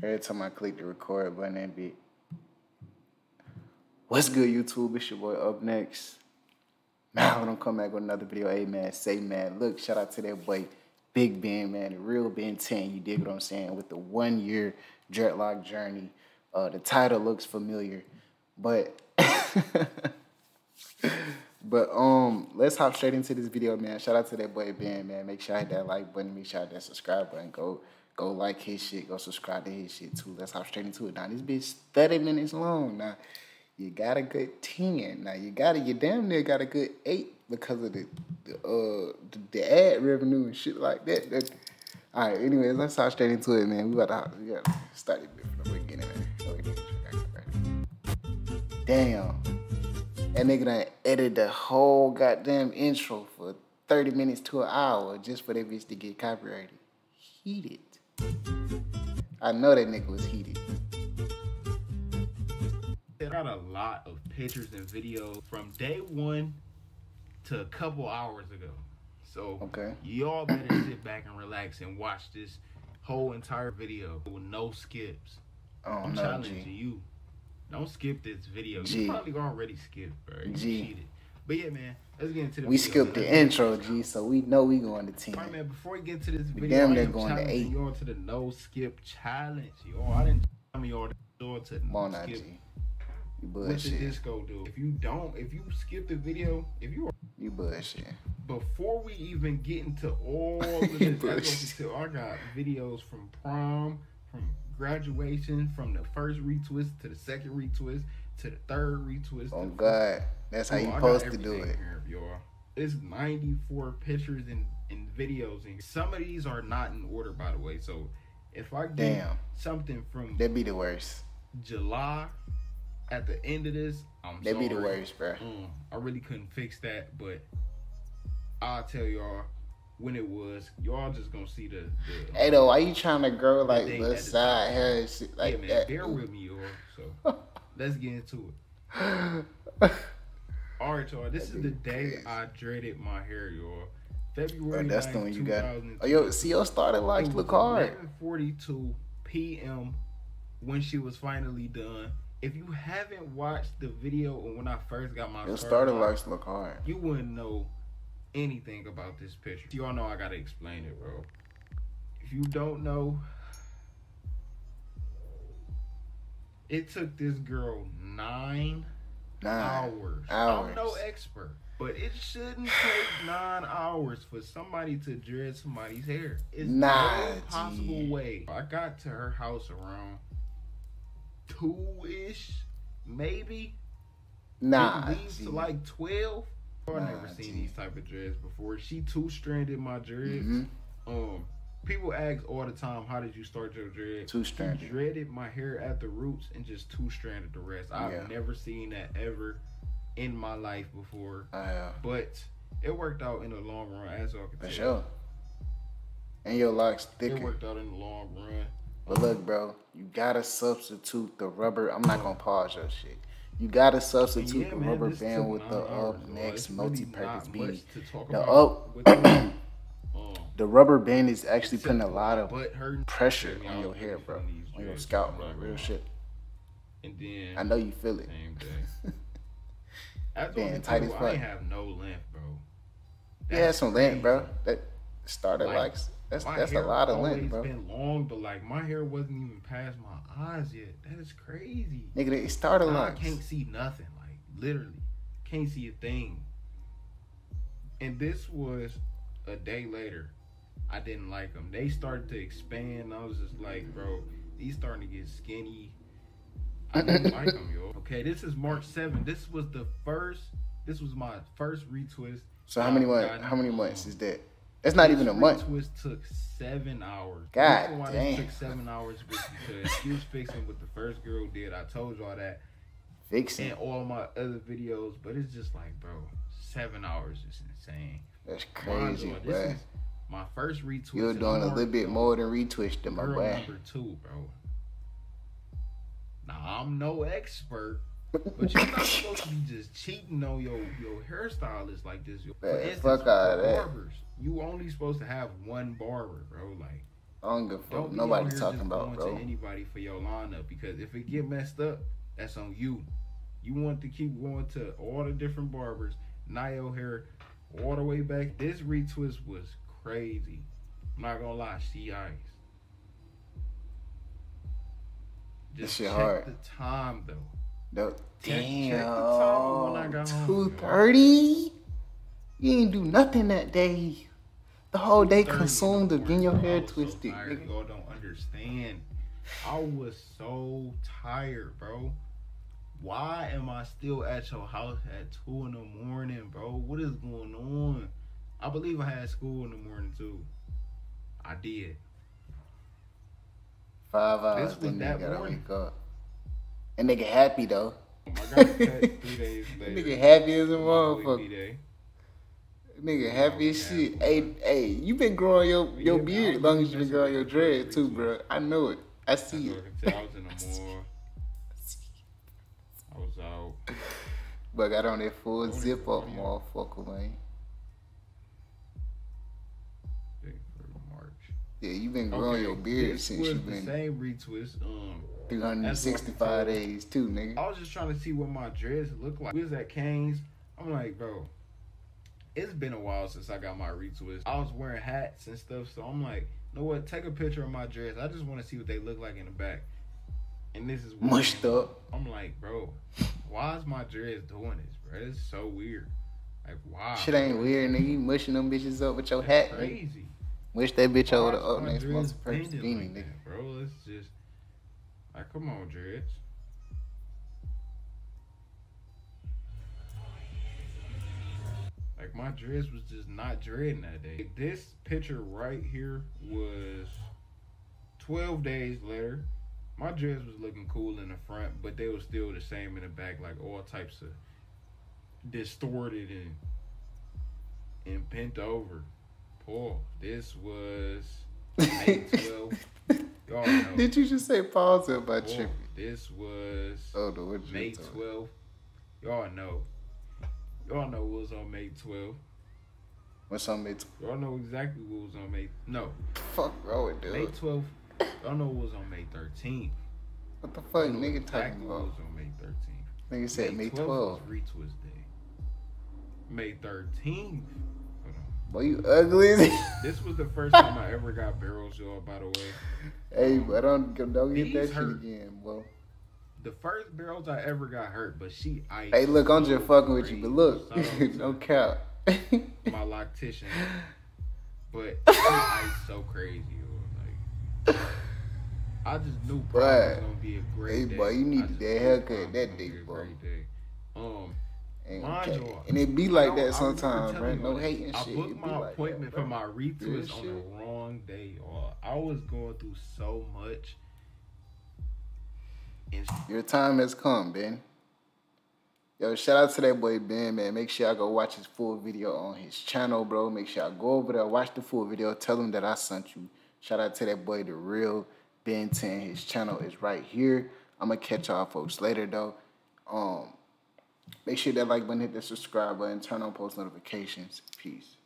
Every time I click the record button, that be. What's good, YouTube? It's your boy Up Next. Now I'm gonna come back with another video. Hey man, say man, look, shout out to that boy Big Ben, man, the real Ben 10. You dig what I'm saying? With the 1 year dreadlock journey. The title looks familiar, but let's hop straight into this video, man. Shout out to that boy Ben, man. Make sure I hit that like button, make sure I hit that subscribe button. Go like his shit, go subscribe to his shit too. Let's hop straight into it. Now this bitch 30 minutes long. Now you got a good 10. Now you damn near got a good 8 because of the ad revenue and shit like that. All right, anyways, let's hop straight into it, man. We gotta start it from the beginning, man. Damn. That nigga done edited the whole goddamn intro for 30 minutes to an hour just for that bitch to get copyrighted. Heated. I know that nigga was heated. I got a lot of pictures and videos from day one to a couple hours ago. So okay, y'all better sit back and relax and watch this whole entire video with no skips. I'm challenging you. Don't skip this video. You probably already skipped, bro. You cheated. But yeah, man, let's get into the video. We skipped the intro, G, so we know we going to 10. All right, man, before we get into this video, I am challenging y'all to the no skip challenge. Y'all, I didn't tell y'all to no skip. You bullshit. What did this go do? If you skip the video, you bullshit. Before we even get into all of this, I got videos from prom, from graduation, from the first retwist to the second retwist to the third retwist. Oh God, that's how you supposed to do it. Here, y'all. It's 94 pictures and videos, and some of these are not in order, by the way. So if I get something from that'd be the worst. July at the end of this, that'd be the worst, bro. I really couldn't fix that, but I'll tell y'all when it was. Y'all just gonna see the hey though, why you trying to grow like the side hair and shit like man, that? Bear with me, y'all. So let's get into it. All right, y'all. This is the day I dreaded my hair, y'all. February 9th, that's the one you got. Oh, yo, see your starting lights look hard. 11:42 p.m. when she was finally done. If you haven't watched the video or when I first got my starting lights look hard, you wouldn't know anything about this picture. Y'all know I gotta explain it, bro. If you don't know, it took this girl 9 hours. I'm no expert, but it shouldn't take 9 hours for somebody to dread somebody's hair. It's no possible way. I got to her house around 2-ish, maybe. Nah, it leads to like 12. I've never seen these type of dreads before. She 2-stranded my dreads. People ask all the time, how did you start your dreads? 2-stranded. She dreaded my hair at the roots and just 2-stranded the rest. I've never seen that ever in my life before. But it worked out in the long run, as y'all can tell. For sure. And your locks thicker. It worked out in the long run. But look, bro, you gotta substitute the rubber. I'm not gonna pause your shit. You gotta substitute the rubber band with the next multi-purpose bead. The rubber band is actually putting a lot of pressure on your hair, bro, on your scalp, bro. Real shit. And then I know you feel it. Damn, tight as fuck. I ain't have no length, bro. Yeah, some length, bro. That started like that's a lot of length, bro. It's been long, but like my hair wasn't even past my eyes yet. That is crazy. Nigga, it started like I can't see nothing. Like literally, can't see a thing. And this was a day later. I didn't like them. They started to expand. I was just like, bro, these starting to get skinny. I didn't like them, yo. Okay, this is March 7th. This was my first retwist. So how many months is that? It's not even a month. Retwist took 7 hours. God damn. It took 7 hours was because she was fixing what the first girl did. I told y'all that. Fixing. And all my other videos, but it's just like, bro, 7 hours is insane. That's crazy, bro. This is my first retwist. You're doing a little bit more than retwisting, my boy. Number 2, bro. Now, I'm no expert, but you're not supposed to be just cheating on your hairstylist like this. For instance, fuck out of that. Barbers, you only supposed to have one barber, bro. Like, I don't give a fuck. Don't be Nobody out here talking just about, going bro. to anybody for your lineup, because if it get messed up, that's on you. You want to keep going to all the different barbers, knot your hair all the way back. This retwist was crazy. I'm not gonna lie, she ice. Just shit check hard. the time though. No, Check the time when I got home. 2:30. You ain't do nothing that day. The whole day 2:30 consumed of getting your bro. hair I was twisted. So tired. Nigga. Y'all don't understand. I was so tired, bro. Why am I still at your house at 2 in the morning, bro? What is going on? I believe I had school in the morning too. I did. 5 hours. This was Then that you gotta morning. wake up. And nigga happy though. I got cut 3 days later. Nigga happy as a on my motherfucker. B-Day. Nigga happy as shit. Hey, you been growing your beard as long as you been growing your dread too, bro. I know it. I see it. I was in the mall. I was out. But got on that full zip up, motherfucker, man. March. Yeah, you been growing your beard since you been the same retwist. 365 days too, nigga. I was just trying to see what my dreads look like. We was at Cane's. I'm like, bro, it's been a while since I got my retwist. I was wearing hats and stuff, so I'm like, you know what? Take a picture of my dreads. I just want to see what they look like in the back. And this is mushed up. I'm like, bro, why is my dreads doing this, bro? It's so weird. Like, why? Shit ain't weird, nigga. You mushing them bitches up with your hat, crazy. Nigga. Mush that bitch over the Why is up my next dreads month's purpose bending beanie, like nigga. that, bro, it's just like, come on, dreads. Like, my dreads was just not dreading that day. This picture right here was 12 days later. My dreads was looking cool in the front, but they were still the same in the back, like all types of distorted and bent over. Paul, this was May 12th. Y'all know. Did you just say pause or about tripping? This was May 12th. Y'all know. Y'all know what was on May 12th. What's on May 12th? Y'all know exactly what was on May. No. Fuck wrong with dude. May 12th. Y'all know what was on May 13th. What the fuck, nigga Exactly talking what about? was on May 13th. Nigga said May 12th. was Retwist Day. May 13th. Hold on. Boy, you ugly as hell. This was the first time I ever got barrels, y'all, by the way. Hey, but don't get that These shit hurt. again, bro. The first barrels I ever got hurt, but she iced. Hey, look, I'm just fucking with you, but look, Shout out to no cap. my loctician. But she iced so crazy, yo. Like, I just knew prom was gonna be a great Hey, day. boy, you I needed just that knew haircut prom was that gonna day, be a boy. great day. Ain't Mind okay. you, And it be like I that remember sometimes, bro. telling No y'all this. hating shit. I booked It be my like appointment that, for my Real retwist on shit. the wrong day, y'all. I was going through so much. And Your time has come, Ben. Yo, shout out to that boy Ben, man. Make sure I go watch his full video on his channel, bro. Make sure I go over there, watch the full video, tell him that I sent you. Shout out to that boy, the real Ben 10. His channel is right here. I'm gonna catch y'all folks later though. Make sure that like button, hit the subscribe button, turn on post notifications. Peace.